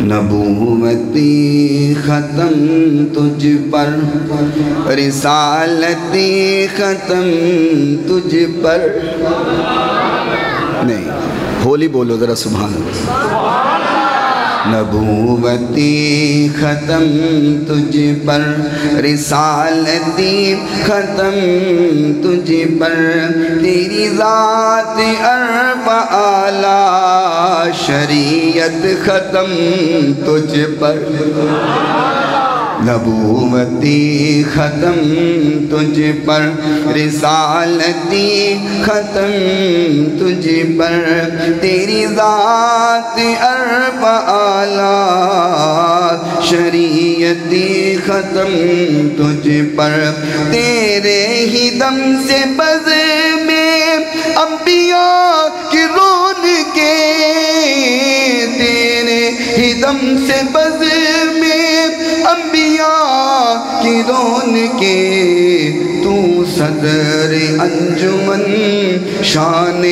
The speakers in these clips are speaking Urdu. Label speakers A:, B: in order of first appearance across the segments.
A: نبوتی ختم تجھ پر، رسالتی ختم تجھ پر. نہیں، ہولی بولو ذرا سبحان اللہ. نبوتی ختم تجھ پر، رسالتی ختم تجھ پر، تیری ذات عرب اعلیٰ، شریعت ختم تجھ پر. نبوتی ختم تجھ پر، رسالتی ختم تجھ پر، تیری ذات عرب اعلیٰ، شریعتی ختم تجھ پر. تیرے ہی دم سے بز میں انبیاء کی رونقیں، تیرے ہی دم سے بز میں انبیاء کی رونقیں، تو صدر انجمن، شان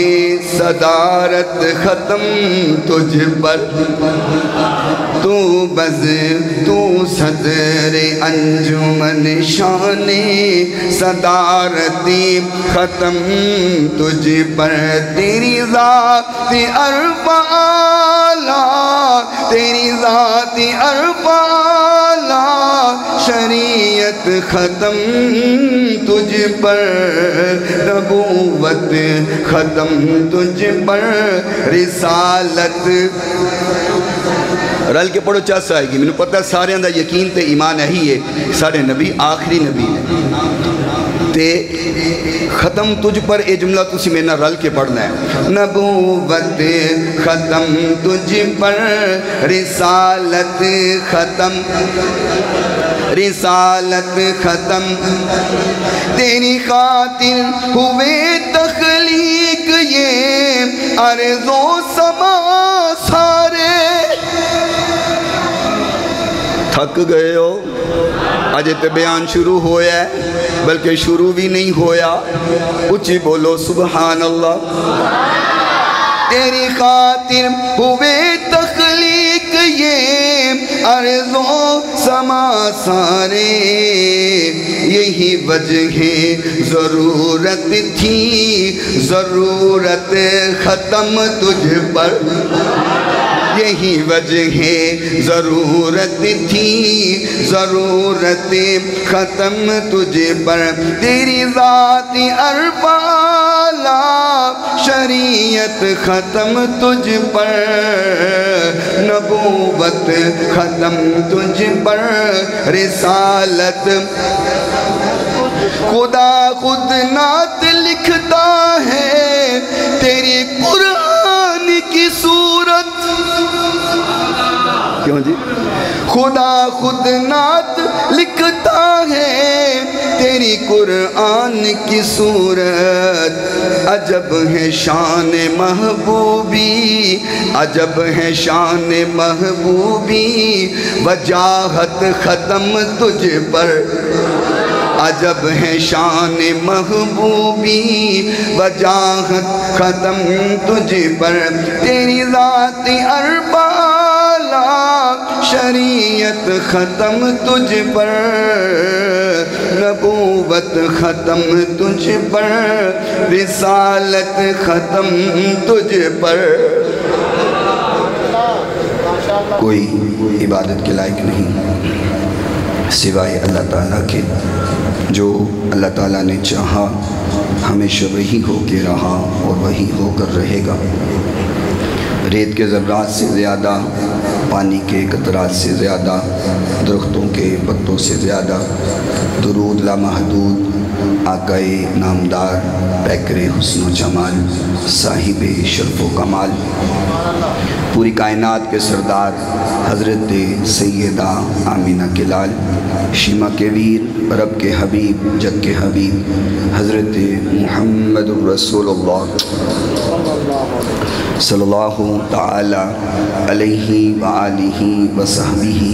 A: صدارت ختم تجھ پر. تو بز تو صدر انجمن، شان صدارتی ختم تجھ پر. تیری ذات عرف اعلیٰ، تیری ذات عرف اعلیٰ، شریعت ختم تجھ پر. نبوت ختم تجھ پر، رسالت. رل کے پڑھو چاس آئے گی. میں نے پتہ سارے اندر یقین تے ایمان ہے ہی ہے سارے نبی آخری نبی نے تے ختم تجھ پر. اے جملہ تسی میں نہ رل کے پڑھنا ہے. نبوت ختم تجھ پر، رسالت ختم، رسالت ختم. تیری خاطر ہوئے تخلیق یہ ارض و سما سارے. تھک گئے ہو؟ آج تے بیان شروع ہویا ہے، بلکہ شروع بھی نہیں ہویا. اچھی بولو سبحان اللہ. تیری خاطر ہوئے تخلیق یہ ارض و سما سارے، یہی وجہ ضرورت تھی، ضرورت ختم تجھ پر. یہی وجہ ضرورت تھی، ضرورت ختم تجھ پر. تیری ذات عرف اعلیٰ، شریعت ختم تجھ پر. نبوت ختم تجھ پر، رسالت. خدا خود نعت لکھتا ہے تیری قرآن کی صورت. کیوں جی؟ خدا خود نعت لکھتا ہے تیری قرآن کی صورت. عجب ہے شان محبوبی، عجب ہے شان محبوبی، وجاہت ختم تجھ پر. عجب ہے شان محبوبی، وجاہت ختم تجھ پر. تیری ذات عرف اعلیٰ، شریعت ختم تجھ پر. نبوت ختم تجھ پر، رسالت ختم تجھ پر. کوئی عبادت کے لائق نہیں سوائے اللہ تعالیٰ کے. جو اللہ تعالیٰ نے چاہا ہمیشہ وہی ہو کے رہا اور وہی ہو کر رہے گا. ریت کے ذرات سے زیادہ، پانی کے قطرات سے زیادہ، درختوں کے پتوں سے زیادہ. درود لامحدود آقائے نامدار، پیکر حسن و جمال، صاحب شرف و کمال، پوری کائنات کے سردار حضرت سیدہ آمینہ کے لال، شیمہ کے ویر، رب کے حبیب، جگ کے حبیب، حضرت محمد الرسول اللہ صلی اللہ تعالی علیہ وآلہ وصحبہ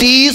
A: 30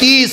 A: 30।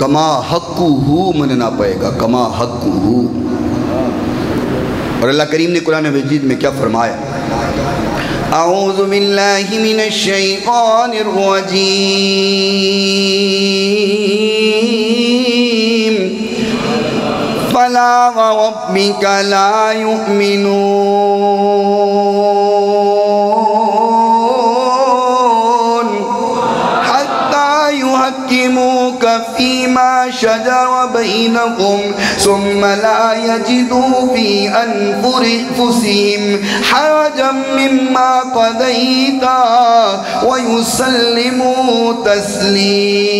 A: کما حقہ مننا پائے گا، کما حقہ۔ اور اللہ کریم نے قرآن مجید میں کیا فرمایا؟ اعوذ باللہ من الشیطان الرجیم فلا وربک لا یؤمنون حتی یحکموک فیما شجر بینہم ثم لا یجدوا فی انفسہم حرجا مما قضیت ویسلموا تسلیما۔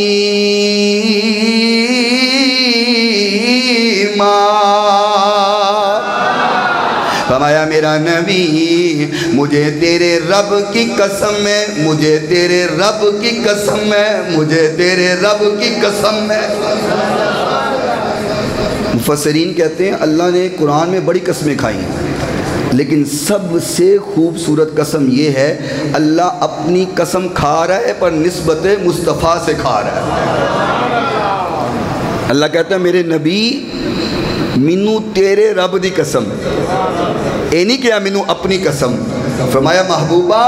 A: فرمایا میرا نبی مجھے تیرے رب کی قسم ہے، مجھے تیرے رب کی قسم ہے، مجھے تیرے رب کی قسم ہے۔ مفسرین کہتے ہیں اللہ نے قرآن میں بڑی قسمیں کھائی ہیں، لیکن سب سے خوبصورت قسم یہ ہے اللہ اپنی قسم کھا رہا ہے پر نسبت مصطفیٰ سے کھا رہا ہے۔ اللہ کہتا ہے میرے نبی مینو تیرے رب دی قسم، اے نہیں کیا مینو اپنی قسم۔ فرمایا محبوبہ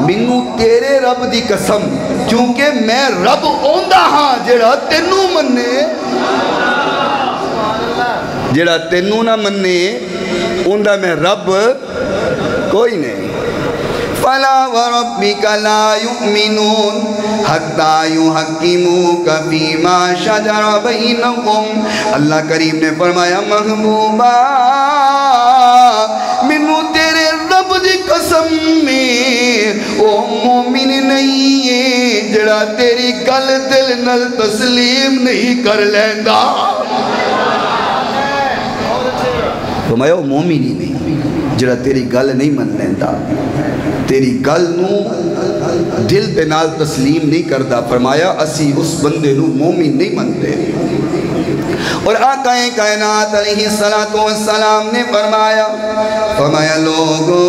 A: مینو تیرے رب دی قسم، کیونکہ میں رب اوندا ہاں جڑا تینو منے، جڑا تینو نہ منے اوندا میں رب کوئی نہیں۔ فلا وربک لا یؤمنون حتی یحکموک فیما شجر بینہم۔ اللہ کریم نے فرمایا محبوبہ منو تیرے رب دی قسم میں او مومن نہیں ہے جڑا تیری گل دل نل تسلیم نہیں کر لیندا۔ فرمایا وہ مومن ہی نہیں جڑا تیری گل نہیں من لیندا، تیری گل نو دل دے نال تسلیم نہیں کردا۔ فرمایا اسی اس بندے نو مومن نہیں منتے۔ اور آقا کائنات علیہ السلام نے فرمایا لوگو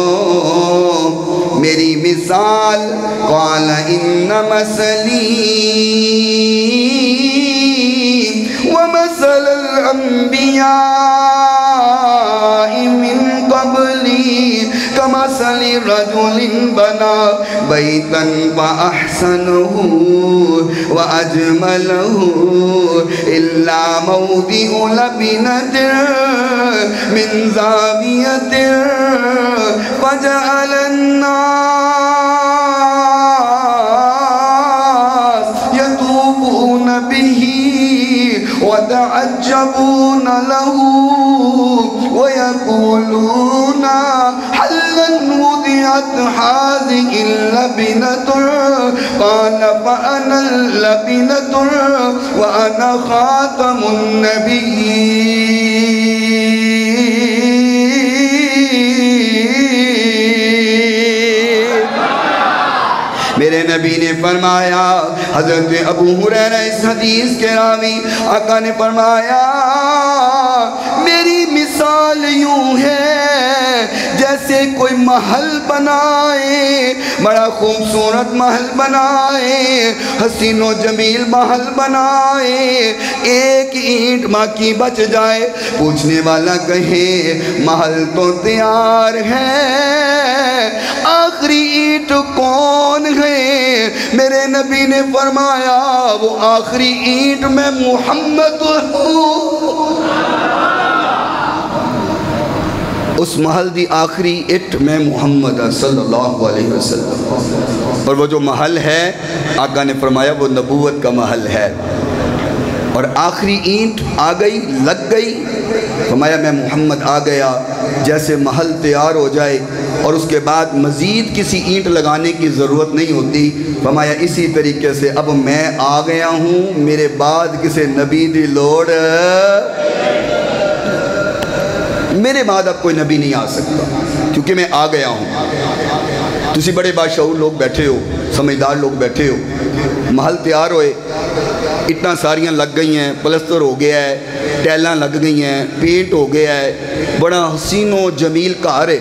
A: میری مثال قال ان مثلی ومثل الانبیاء من قبلی كمثل رجل بنى بيتا فأحسنه وأجمله إلا موضع لبنة من زاوية فجعل الناس يطوفون به وتعجبون له ويقولون حلا وضعت هذه اللبنة قال فأنا اللبنة وأنا خاتم النبيين۔ میرے نبی نے فرمایا، حضرت ابو ہریرہ اس حدیث کے راوی آقا نے فرمایا میری مثال یوں ہے جیسے کوئی محل بنائے، بڑا خوبصورت محل بنائے، حسین و جمیل محل بنائے، ایک اینٹ باقی بچ جائے، پوچھنے والا کہے محل تو تیار ہے، آخری اینٹ کون ہے؟ میرے نبی نے فرمایا وہ آخری اینٹ میں محمد ہوں۔ اس محل دی آخری اٹ میں محمد صلی اللہ علیہ وسلم، اور وہ جو محل ہے آقا نے فرمایا وہ نبوت کا محل ہے، اور آخری اینٹ آ گئی لگ گئی، فرمایا میں محمد آ گیا، جیسے محل تیار ہو جائے اور اس کے بعد مزید کسی اینٹ لگانے کی ضرورت نہیں ہوتی، فرمایا اسی طریقے سے اب میں آ گیا ہوں، میرے بعد کسی نبی دی لوڑ، میرے بعد اب کوئی نبی نہیں آ سکتا کیونکہ میں آ گیا ہوں۔ تسی بڑے باشعور لوگ بیٹھے ہو، سمجھدار لوگ بیٹھے ہو، محل تیار ہوئے، اتنا ساریاں لگ گئی ہیں، پلستر ہو گیا ہے، ٹیلاں لگ گئی ہیں، پینٹ ہو گیا ہے، بڑا حسین و جمیل گھر ہے،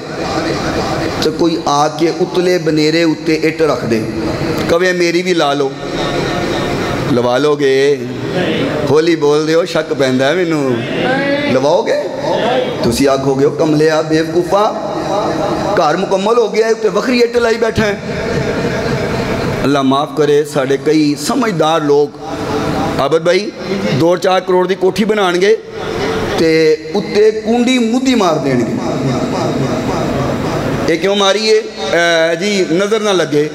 A: تو کوئی آ کے اتلے بنیرے اتے اٹ رکھ دے، کہے میری بھی لا لو، لوا لو گے؟ ہولی بول دے ہو، شک پہندا ہے مینوں، لواؤ گے؟ تسی آکھو گے کملیا بے وقوفا، گھر مکمل ہو گیا ہے تے وکھری اٹ لائی بیٹھا ہے۔ اللہ معاف کرے ساڑھے کئی سمجھدار لوگ عابد بھائی 2-4 کروڑ دی کوٹھی بنان گے تے اتے کنڈی مدی مار دین گے۔ ایک کیوں ماری ہے جی نظر نہ لگے،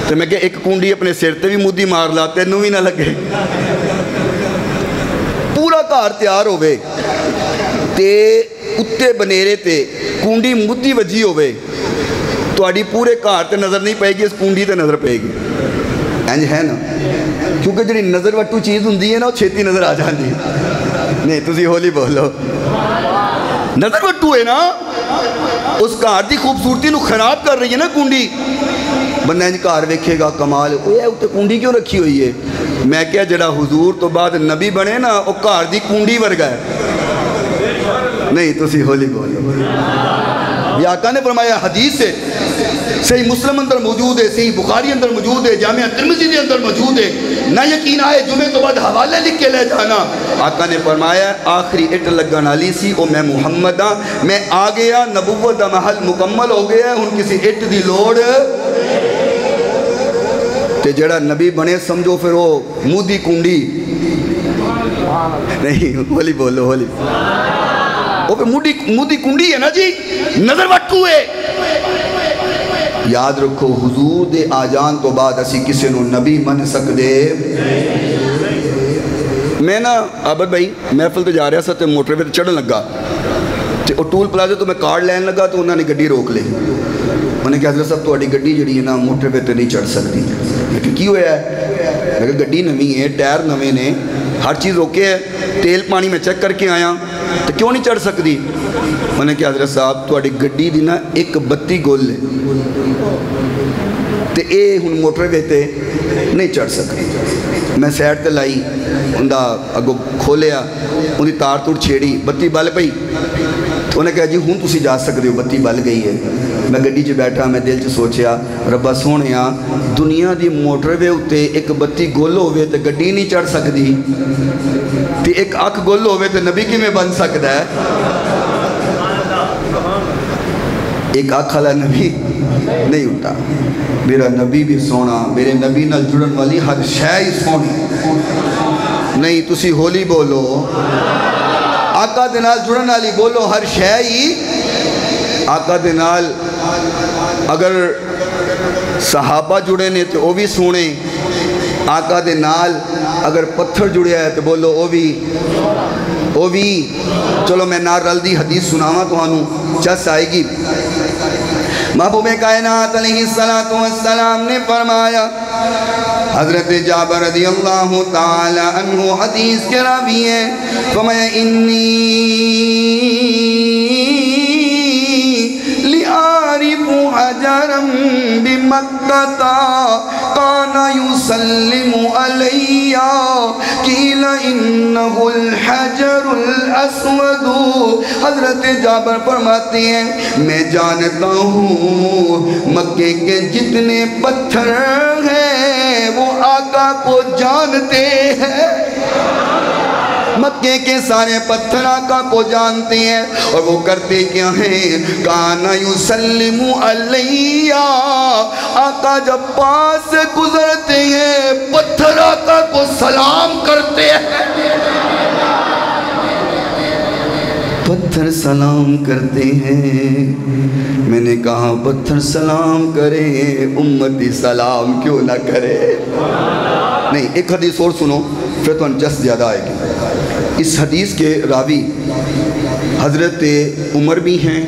A: تو میں کہ ایک کنڈی اپنے سر تے بھی مدی مار لا تینوں بھی نہ لگے۔ پورا گھر تیار ہوئے تے اتے بنیرے تے کنڈی مدی وجی ہوئے، تواڈی پورے گھر تے نظر نہیں پائے گی، اس کنڈی تے نظر پائے گی۔ انج ہے نا، کیونکہ جڑی نظر وٹو چیز ہوندی ہے نا وہ چھیتی نظر آ جاندی ہے۔ نہیں تسی ہولی بولو، نظر وٹو ہے نا، اس گھر دی خوبصورتی نو خراب کر رہی ہے نا کنڈی۔ بندہ انج گھر ویکھے گا کمال، اوے اوتے کنڈی کیوں رکھی ہوئی ہے؟ میں کہا جڑا حضور تو بعد نبی بنے نا وہ گھر دی کنڈی ورگا ہے۔ نہیں تسی ہولی بولو، یہ آقا نے فرمایا حدیث سے، صحیح مسلم اندر موجود ہے، صحیح بخاری اندر موجود ہے، جامعہ ترمذی دے اندر موجود ہے، نہ یقین آئے جمعے تو بعد حوالے لکھ کے لے جانا۔ آقا نے فرمایا آخری اٹ لگن والی سی او میں محمد ہاں، میں آ گیا، نبوت دا محل مکمل ہو گیا، ہن کسی اٹ دی لوڑ تے جڑا نبی بنے سمجھو پھر وہ مودی کنڈی۔ نہیں ہولی بولو، ہولی وہ پھر مودی کنڈی ہے نا جی، نظر وٹو ہے۔ یاد رکھو حضور دے آجان تو بعد اسی کسی نو نبی من سکدے۔ میں نا عابد بھائی محفل تے جا رہا سا تے موٹر وے تے چڑھن لگا تے او ٹول پلازے تو میں کارڈ لین لگا تو انہوں نے گڈی روک لے۔ انہوں نے کہا حضرت صاحب تہاڈی گڈی جڑی ہے نا موٹر وے تے نہیں چڑھ سکتی۔ میں کہا کی ہویا ہے؟ میں کہا گڈی نویں ہے، ٹائر نویں نے، ہر چیز اوکے ہے، تیل پانی میں چیک کر کے آیا تو کیوں نہیں چڑھ سکتی؟ انہوں نے کہا حضرت صاحب تہاڈی گڈی دی نا ایک بتی گل ہے تے اے ہن موٹر وے تے نہیں چڑھ سکتی۔ میں سائڈ تے لائی، اندہ اگو کھولیا، اندھی تار توڑ چھیڑی، بتی بل پئی تو انہوں نے کہا جی ہوں تسی جا سکتے ہو، بتی بل گئی ہے۔ میں گڈی چ بیٹھا، میں دل چ سوچیا ربا سونیا دنیا دی موٹر وے اتے ایک بتی گل ہوئے تے گڈی نہیں چڑھ سکتی، تے ایک اکھ گل ہوئے تے نبی کی میں بن سکتا ہے؟ ایک اکھ والا نبی نہیں ہوتا۔ میرا نبی بھی سونا، میرے نبی نال جڑن والی ہر شے ہی سونی۔ نہیں تسی ہولی بولو، آقا دے نال جڑن والی بولو ہر شے ہی۔ آقا دے نال اگر صحابہ جڑے نے تو وہ بھی سونے، آقا دے نال اگر پتھر جڑے ہے تو بولو وہ بھی۔ چلو میں نار رل دی حدیث سناواں تو انہوں چس آئے گی۔ محبوب کائنات علیہ السلام نے فرمایا، حضرت جابر رضی اللہ تعالی عنہ حدیث کے راوی ہیں، فرمایا انی لِعَارِفُ حَجَرًا بِمَكَّةَ كَانَ يُسَلِّمُ عَلَيَّ قِيلَ إِنَّهُ الْحَجَرُ الْأَسْوَدُ۔ حضرت جابر فرماتے ہیں میں جانتا ہوں مکے کے جتنے پتھر ہیں وہ آقا کو جانتے ہیں، مکے کے سارے پتھر آقا کو جانتے ہیں، اور وہ کرتے کیا ہیں؟ کانا یسلم علیہ، آقا جب پاس سے گزرتے ہیں پتھر آقا کو سلام کرتے ہیں، پتھر سلام کرتے ہیں۔ میں نے کہا پتھر سلام کرے امتی سلام کیوں نہ کرے؟ نہیں ایک حدیث اور سنو پھر تو جس زیادہ آئے گی۔ اس حدیث کے راوی حضرت عمر بھی ہیں۔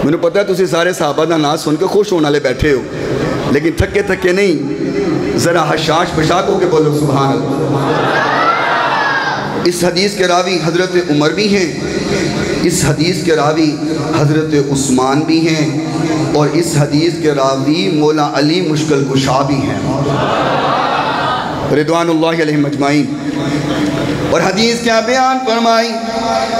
A: میں نے پتا ہے تسی سارے صحابہ دا نام سن کے خوش ہونے والے بیٹھے ہو، لیکن تھکے تھکے نہیں، ذرا حشاش بشاک ہو کے بولو سبحان اللہ۔ اس حدیث کے راوی حضرت عمر بھی ہیں، اس حدیث کے راوی حضرت عثمان بھی ہیں، اور اس حدیث کے راوی مولا علی مشکل کشا بھی ہیں رضوان اللہ علیہ مجمعین۔ اور حدیث کیا بیان فرمائی؟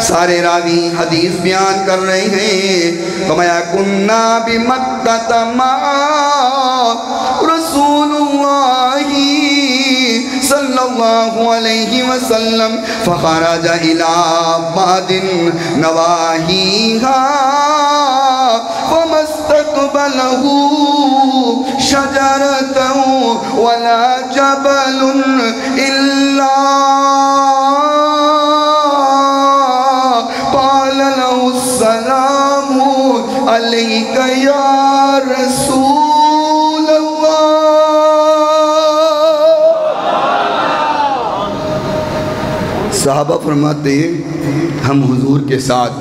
A: سارے راوی حدیث بیان کر رہے ہیں، فرمایا کُنَّا بِمَکَّةَ مَعَ رسول اللہ صلی اللہ علیہ وسلم فخرج الى بعض نواحیہا فما استقبلہ شجرۃ ولا جبل الا قال له السلام علیک یا رسول اللہ۔ صحابہ فرماتے ہیں ہم حضور کے ساتھ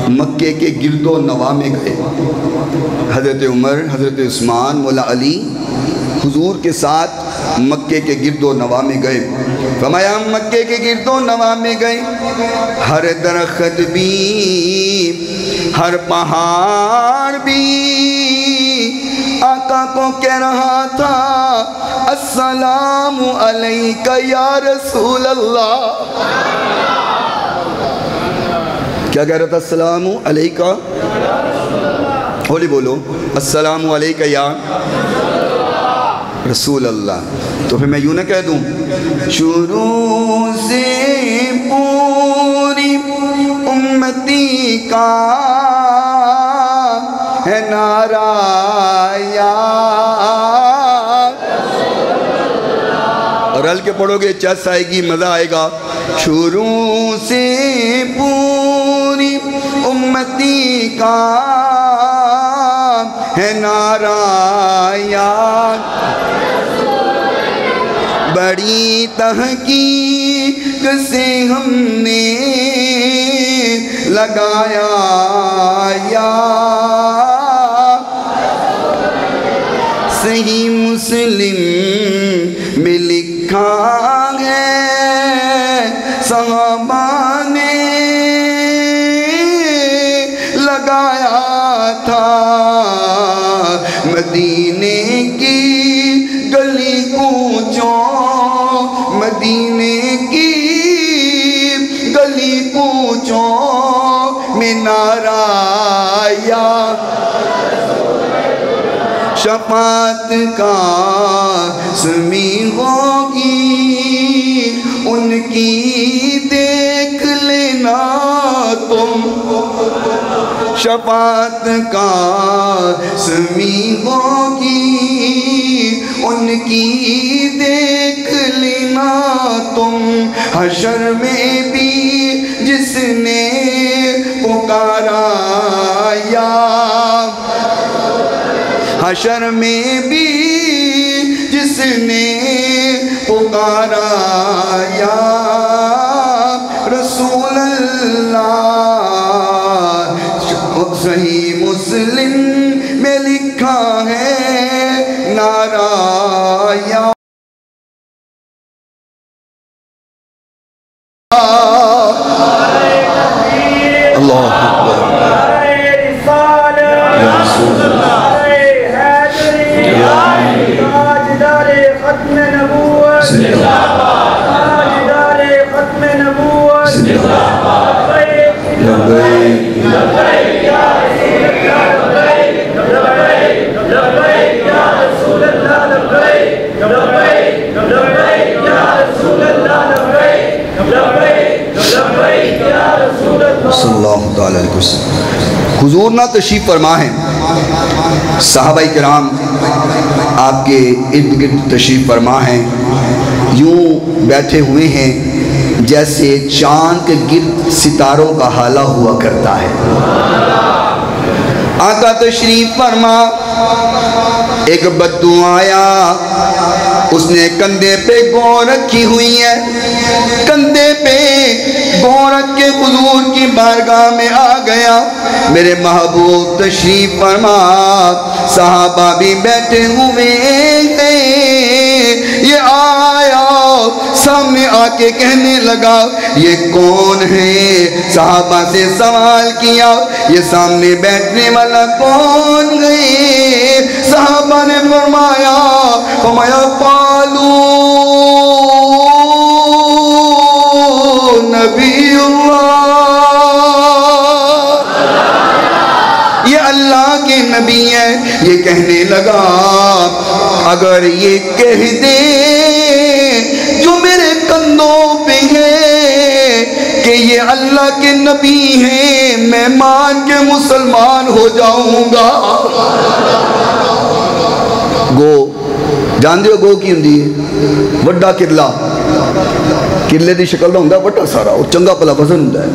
A: مکے کے گرد و نواح میں گئے، حضرت عمر، حضرت عثمان، مولا علی حضور کے ساتھ مکے کے گرد و نواح میں گئے۔ فرمایا ہم مکے کے گرد و نواح میں گئے، ہر درخت بھی، ہر پہاڑ بھی آقا کو کہہ رہا تھا السلام علیک یا رسول اللہ۔ کیا کہہ رہا تھا؟ السلام علیک، ہولی بولو، السلام علیک یا رسول اللہ۔ تو پھر میں یوں نہ کہہ دوں شروع سے پوری امتی کا ہے نعرہ یا، اور ہل کے پڑھو گے چس آئے گی، مزہ آئے گا۔ شروع سے پوری امتی کا ہے نعرہ یا، بڑی تحقیق سے ہم نے لگایا یا، صحیح مسلم میں لکھا ہے صحابہ نے لگایا تھا، مدینے کی گلی کوچوں، مدینے کی گلی کوچوں میں نعرہ یا، شفاعت کا سمی ہوگی ان کی دیکھ لینا تم، شفاعت کا سمی ہوگی ان کی دیکھ لینا تم، حشر میں بھی جس نے پکارا یا، حشر میں بھی جس نے پکارا یا رسول اللہ، صحیح مسلم میں لکھا ہے نعرہ یا، اللہ اکبر، یا رسول اللہ، تاجدار ختم نبوت، تاجدار ختم نبوت، لبیک لبیک یا رسول اللہ، لبیک لبیک لبیک یا رسول اللہ، لبیک لبیک لبیک یا رسول اللہ، صلی اللہ علیہ وسلم۔ حضور نہ تشریف فرما ہے، صحابہ کرام آپ کے ارد گرد تشریف فرما ہیں، یوں بیٹھے ہوئے ہیں جیسے چاند کے گرد ستاروں کا حالہ ہوا کرتا ہے۔ آقا تشریف فرما، ایک بدو آیا، اس نے کندھے پہ گو رکھی ہوئی ہے، کندھے پہ گو رکھ کے حضور کی بارگاہ میں آ گیا، میرے محبوب تشریف فرما، صحابہ بھی بیٹھے ہوئے ہیں، یہ آیا سامنے آ کے کہنے لگا یہ کون ہے؟ صحابہ سے سوال کیا یہ سامنے بیٹھنے والا کون ہے؟ صحابہ نے فرمایا قالو نبی اللہ، یہ اللہ کے نبی ہے۔ یہ کہنے لگا اگر یہ کہہ دے جو میرے کندھوں پہ ہے کہ یہ اللہ کے نبی ہیں، میں مان کے مسلمان ہو جاؤں گا۔ گو جان دیو گو کی ہوندی ہے وڈا کرلا، کرلے دی شکل دا ہوندا وڈا سارا اور چنگا پلا وزن ہوندا ہے۔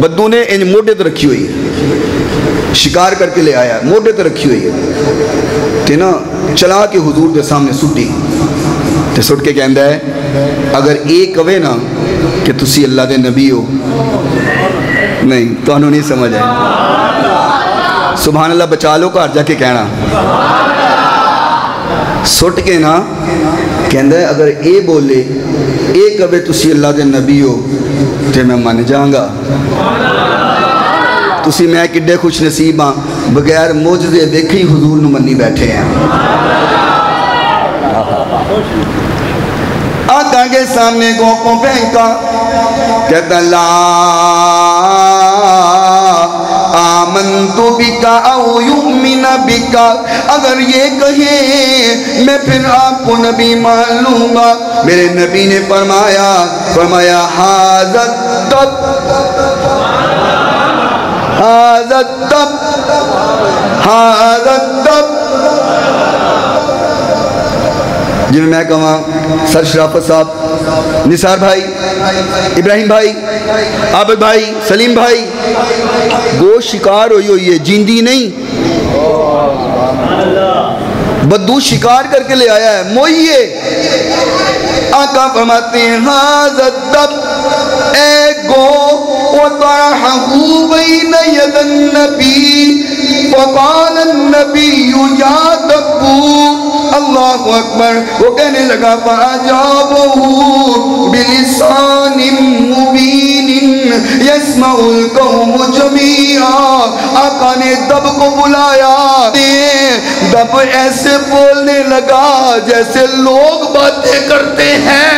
A: بدو نے انج موڈے تے رکھی ہوئی ہے، شکار کر کے لے آیا موڈے تے رکھی ہوئی ہے تے نا چلا کے حضور دے سامنے سٹی تے سٹ کے کہندا ہے اگر ایک کہے نا کہ تسی اللہ دے نبی ہو، نہیں تو انہوں نہیں سمجھ آئے، سبحان اللہ بچا لو گھر جا کے کہنا، سٹ کے نا کہندا ہے اگر اے بولے اے کہے تسی اللہ دے نبی ہو تے میں من جاؤں گا۔ تسی میں کڈے خوش نصیب ہاں بغیر معجزے دیکھے ہی حضور نو منی بیٹھے ہیں۔ آقا کے سامنے گوپوں پھینکا، کہتا لا آمنت بکا او یؤمن بکا، اگر یہ کہے میں پھر آپ کو نبی مان لوں گا۔ میرے نبی نے فرمایا حاضر تب جی میں کہاں سر شرافت صاحب، نثار بھائی، ابراہیم بھائی، عابد بھائی، سلیم بھائی، گوشت شکار ہوئی ہے جیندی نہیں، بدو شکار کر کے لے آیا ہے موئیے۔ آقا فرماتے ہیں حاضر تب اے گو وطرحہ بین ید النبی فقال النبی یا دبو، اللہ اکبر، وہ کہنے لگا فاجابہ بلسان مبین یسمع القوم جمیعا، آقا نے دب کو بلایا، دب ایسے بولنے لگا جیسے لوگ باتیں کرتے ہیں،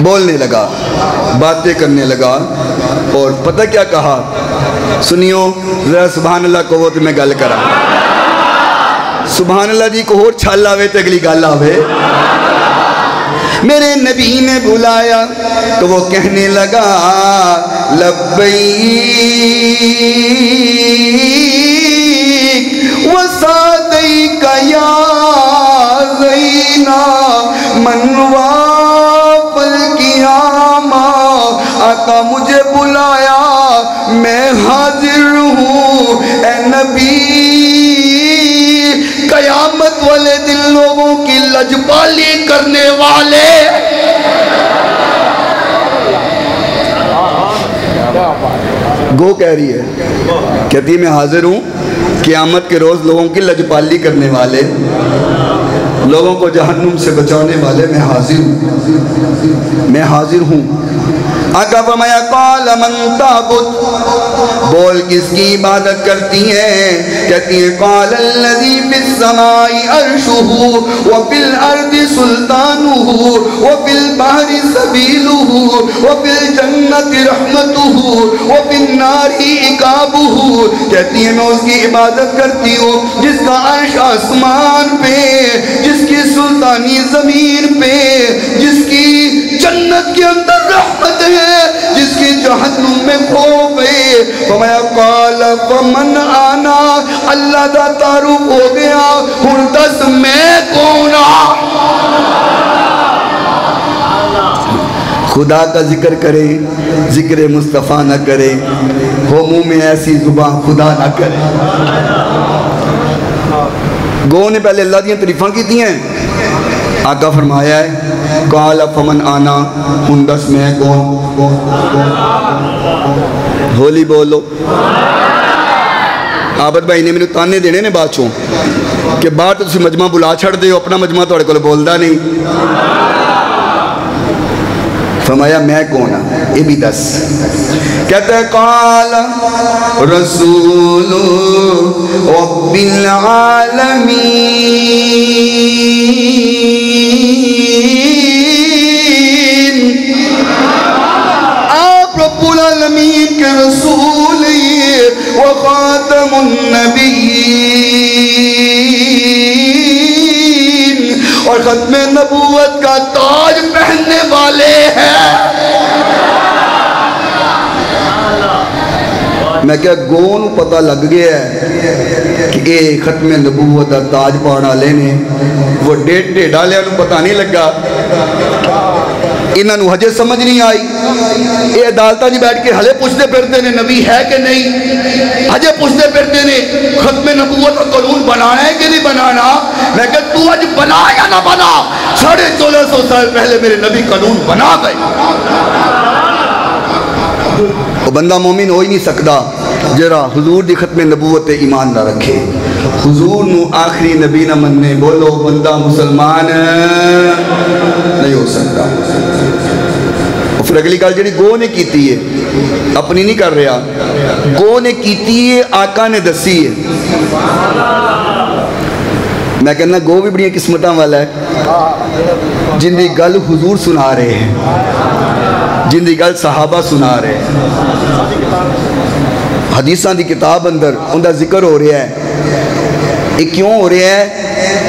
A: بولنے لگا باتیں کرنے لگا، اور پتہ کیا کہا سنیو ذرا سبحان اللہ کہو تو میں گل کرا، سبحان اللہ جی کو اور چھال آوے تو اگلی گل آوے۔ میرے نبی نے بلایا تو وہ کہنے لگا لبیک وسعدیک یا زینا من وافل قیامہ، آقا مجھے بلایا میں حاضر ہوں اے نبی، قیامت والے دن لوگوں کی لجبالی کرنے والے، گو کہہ رہی ہے، کہتی ہے میں حاضر ہوں قیامت کے روز لوگوں کی لجبالی کرنے والے، لوگوں کو جہنم سے بچانے والے، میں حاضر ہوں۔ آقا فرمایا قال من تعبد، بول کس کی عبادت کرتی ہیں؟ کہتی ہیں قال الذی فی السماء عرشہ وفی الارض سلطانہ وفی البحر سبیلہ وفی الجنت رحمتہ وفی النار عقابہ، کہتی ہیں میں اس کی عبادت کرتی ہوں جس کا عرش آسمان پہ، جس کی سلطانی زمین پہ، جس کی جنت کے اندر رحمت ہے، جس کی جہنم میں خوف ہے۔ فرمایا قال فمن آنا، اللہ دا تعارف ہو گیا، ہن دس میں کون ہوں؟ خدا کا ذکر کرے ذکر مصطفیٰ نہ کرے، ہو منہ میں ایسی زبان خدا نہ کرے۔ گو نے پہلے اللہ دیاں تعریفاں کی ہیں، آقا فرمایا ہے قال فمن آنا، ہن دس میں کون؟ ہولی بولو۔ عابد بھائی نے میں تانے دینے نے بات چوں کہ باہر تو تسی مجمع بلا چھڑ دے ہو، اپنا مجمع توڑے کو بولدا نہیں۔ فرمایا میں کون ہوں یہ بھی دس، کہتا ہے قال رسول رب العالمین، آپ رب العالمین کے رسول ہیں، وخاتم النبیین، اور ختم نبوت کا تاج پہننے والے ہیں۔ میں کیا گون پتہ لگ گیا ہے کہ اے ختم نبوت کا تاج پانا لینے، وہ ڈیڑھ ڈالے انہوں پتہ نہیں لگا، انہوں ہجے سمجھ نہیں آئی۔ اے عدالتہ جی بیٹھ کے ہلے پوچھتے پھرتے نے نبی ہے کہ نہیں، ہجے پوچھتے پھرتے نے ختم نبوت کا قانون بنانا ہے کہ نہیں بنانا۔ میں کہا تو آج بنا یا نہ بنا، 1450 سال پہلے میرے نبی قانون بنا گئے۔ وہ بندہ مومن ہو ہی نہیں سکتا جرا حضور دی ختم نبوت ایمان نہ رکھے، حضور نو آخری نبی نہ مننے، بولو بندہ مسلمان نہیں ہو سکتا۔ اور پھر اگلی گل جڑی گو نے کیتی ہے، اپنی نہیں کر رہا، گو نے کیتی ہے، آقا نے دسی ہے۔ میں کہنا گو بھی بڑی قسمتاں والا ہے جن دی گل حضور سنا رہے ہیں، جن دی گل صحابہ سنا رہے ہیں۔ حدیثاں دی کتاب اندر ان دا ذکر ہو رہا ہے۔ یہ کیوں ہو رہا ہے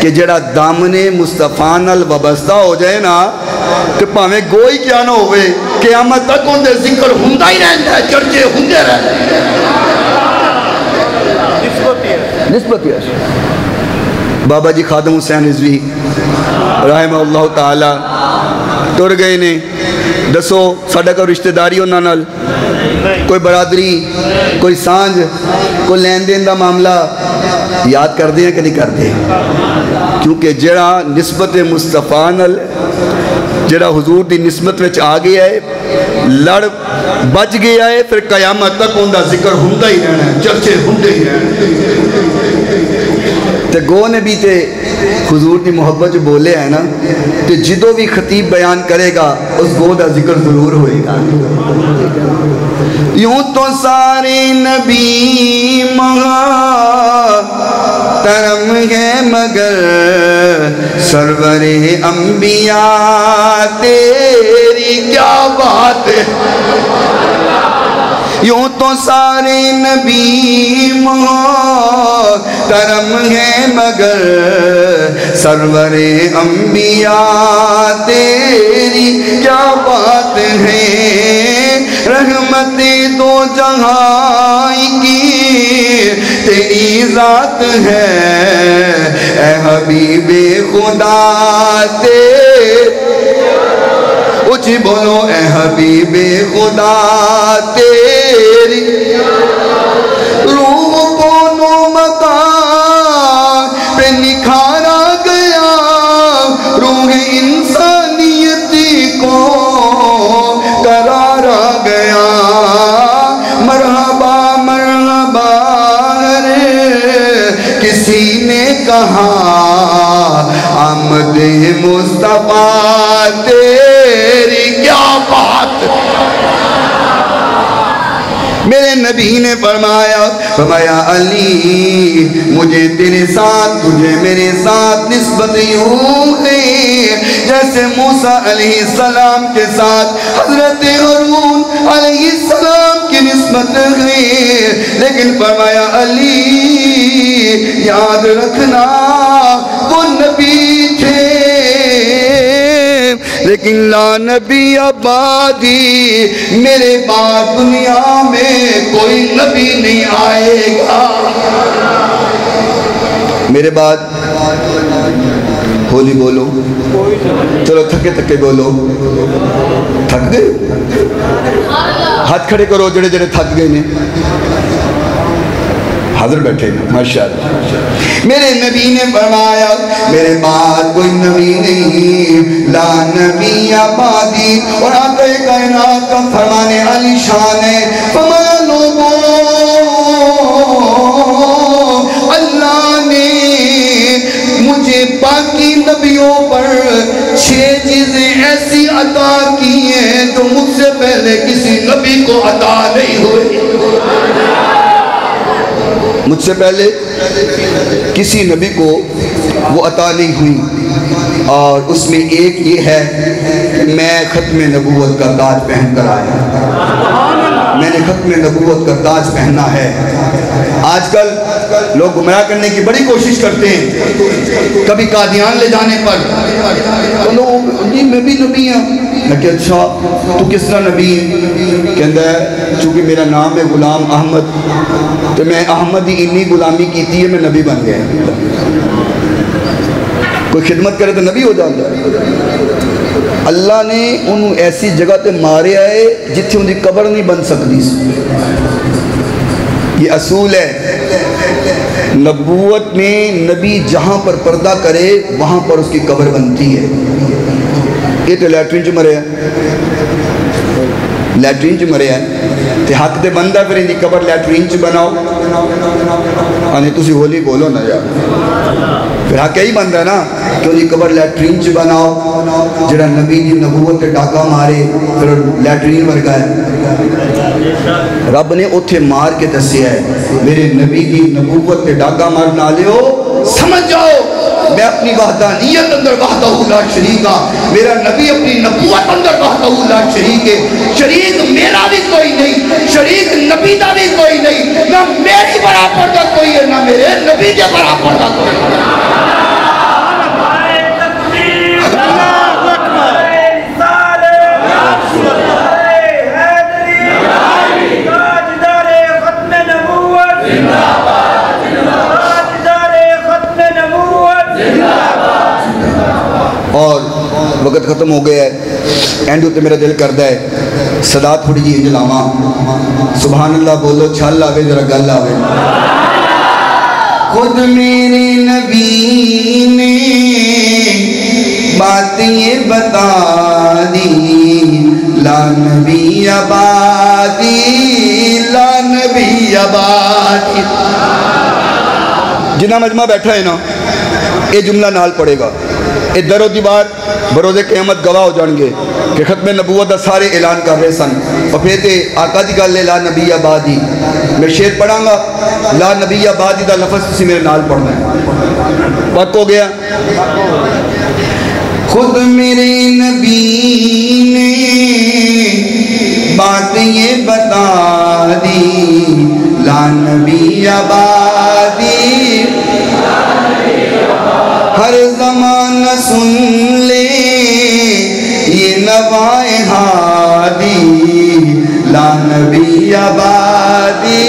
A: کہ جڑا دامن مصطفیٰ نال وابستہ ہو جائے نا کہ پاویں گوئی کیا نہ ہوئے، قیامت تک ان دے ذکر ہوندا ہی رہتا ہے، چرچے ہوندے رہتے ہیں۔ نسبتی ہے۔ بابا جی خادم حسین رضوی رحمہ اللہ تعالی تر گئے نے، دسو ساڈا کوئی رشتہ داری انہاں نال، کوئی برادری، کوئی سانجھ، کوئی لین دین دا معاملہ یاد کر دیں کہ نہیں کر دیں؟ کیونکہ جڑا نسبت مصطفیٰ نال جڑا حضور دی نسبت وچ آ گیا ہے، لڑ بچ گیا ہے، پھر قیامت تک ان دا ذکر ہوندا ہی رہنا ہے، چرچے ہوندے ہی رہنا ہے۔ تے گو نے بھی تے حضور دی محبت جو بولے ہیں نا، تے جدو بھی خطیب بیان کرے گا اس گو دا ذکر ضرور ہوئے گا۔ یوں تو سارے نبی محترم ہے مگر سرور انبیاء تیری کیا بات ہے۔ یوں تو سارے نبی محترم ہیں مگر سرور انبیاء تیری کیا بات ہے۔ رحمت دو جہاں کی تیری ذات ہے، اے حبیب خدا اچھی بولو اے حبیب خدا تیری روح کونو مکان پہ نکھارا گیا، روح انسانیت کو قرارا گیا۔ مرحبا مرحبا ہر کسی نے کہا، آمد مصطفیٰ تیری کیا بات۔ میرے نبی نے فرمایا علی مجھے تیرے ساتھ تجھے میرے ساتھ نسبت یوں ہے جیسے موسیٰ علیہ السلام کے ساتھ حضرت ہارون علیہ السلام کی نسبت ہے۔ لیکن فرمایا علی یاد رکھنا وہ نبی تھے لیکن لا نبی آبادی، میرے بعد دنیا میں کوئی نبی نہیں آئے گا۔ میرے بعد ہولی بولو، چلو تھکے تھکے بولو، تھک گئے؟ ہاتھ کھڑے کرو جڑے جڑے تھک گئے نے، حاضر بیٹھے ماشاءاللہ۔ میرے نبی نے فرمایا میرے بعد کوئی نبی نہیں، لا نبی آبادی۔ اور آقا کائنات کا فرمانے علی شان ہے، فرمایا لوگوں اللہ نے مجھے باقی نبیوں پر 6 چیزیں ایسی عطا کی ہیں جو مجھ سے پہلے کسی نبی کو عطا نہیں ہوئی۔ مجھ سے پہلے کسی نبی کو وہ عطا نہیں ہوئی، اور اس میں ایک یہ ہے کہ میں ختم نبوت کا تاج پہن کر آیا۔ میں نے ختم نبوت کا تاج پہنا ہے۔ آج کل لوگ گمراہ کرنے کی بڑی کوشش کرتے ہیں، کبھی قادیان لے جانے پر تو لوگ جی میں بھی نبی ہوں۔ میں کہ اچھا تو کس طرح نبی ہے؟ کہتا ہے چونکہ میرا نام ہے غلام احمد تو میں احمد ہی انی غلامی کیتی ہے میں نبی بن گیا۔ کوئی خدمت کرے تو نبی ہو جاتا ہے۔ اللہ نے انہوں ایسی جگہ تے مارے آئے جتھے ان کی قبر نہیں بن سکتی۔ یہ اصول ہے، نبوت میں نبی جہاں پر پردہ کرے وہاں پر اس کی قبر بنتی ہے۔ یہ تو لیٹرین چ مرے ہیں، لیٹرین چ مرے ہیں تے حق تے بندہ پھر ان کی قبر لیٹرین چ بناؤ۔ آنے تسی ہولی بولو نا یار، پھر حق یہی بندہ نا کہ ان کی قبر لیٹرین چ بناؤ۔ جڑا نبی دی نبوت تے ڈاکہ مارے پھر لیٹرین ورگا ہے۔ رب نے اتھے مار کے دسیا ہے میرے نبی دی نبوت تے ڈاکہ مار نہ لیو، سمجھ جاؤ میں اپنی وحدانیت اندر وحدہ لا شریک ہاں، میرا نبی اپنی نبوت اندر وحدہ لا شریک ہے۔ شریک میرا بھی کوئی نہیں، شریک نبی دا بھی کوئی نہیں، نہ میری برابر دا کوئی ہے نہ میرے نبی کے برابر دا کوئی ہے۔ اور وقت ختم ہو گیا ہے، اینڈ ہوتے میرا دل کردہ ہے صدا تھوڑی جی جلاواں، سبحان اللہ بولو، چھل آوے ذرا گل آوے۔ خود میرے نبی نے بات یہ بتا دی، لا نبی آبادی، لا نبی آبادی۔ جنہ مجمع بیٹھا ہے نا یہ جملہ نال پڑے گا، یہ در و دیوار بروز قیامت گواہ ہو جان گے کہ ختم نبوت دا سارے اعلان کر رہے سن۔ اور پھر تے آقا دی گل ہے لا نبی آبادی، میں شعر پڑھاں گا، لا نبی آبادی دا لفظ تسی میرے نال پڑھنا ہے۔ وقت ہو گیا۔ خود میرے نبی نے بات یہ بتا دی، لا نبی آبادی، ہر زمانہ سن لے یہ نوائے ہادی، لا نبی آبادی،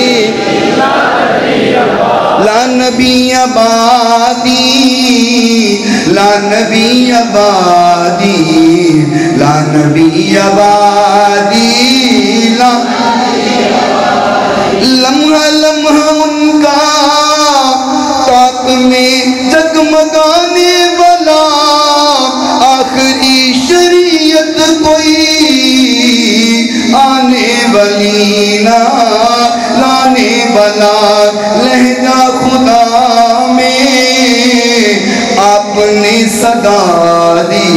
A: لا نبی آبادی، لا نبی آبادی، لا نبی آبادی، لمحہ لمحہ ان کا طاق میں جگمگانے والا، آخری شریعت کوئی آنے والی نہ لانے والا، لہجہ خدا میں آپ نے صدا دی،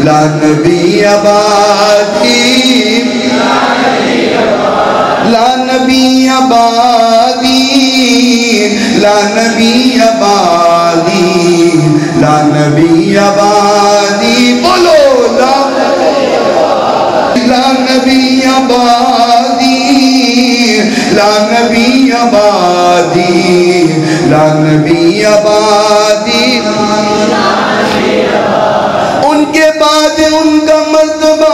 A: لا نبی آبادی، لا نبی آبادی، لا نبی آبادی، لا نبی آبادی، بولو لا نبی آبادی، لا نبی آبادی، لا نبی آبادی۔ ان کے بعد ان کا مرتبہ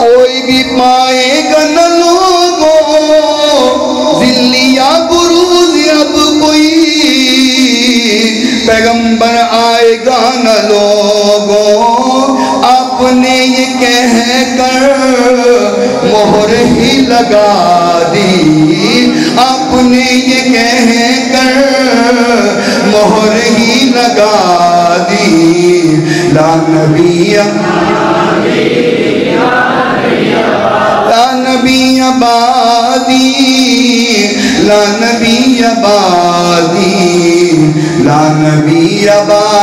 A: کوئی بھی پائے گا نہ لوگوں، ذلیا بروز اب کوئی پیغمبر آئے گا نہ لوگوں، آپ نے یہ کہہ کر مہر ہی لگا دی، آپ نے یہ کہہ کر مہر ہی لگا دی، لا نبی لا نبی آبادی، لا نبی آبادی، لا نبی آبادی۔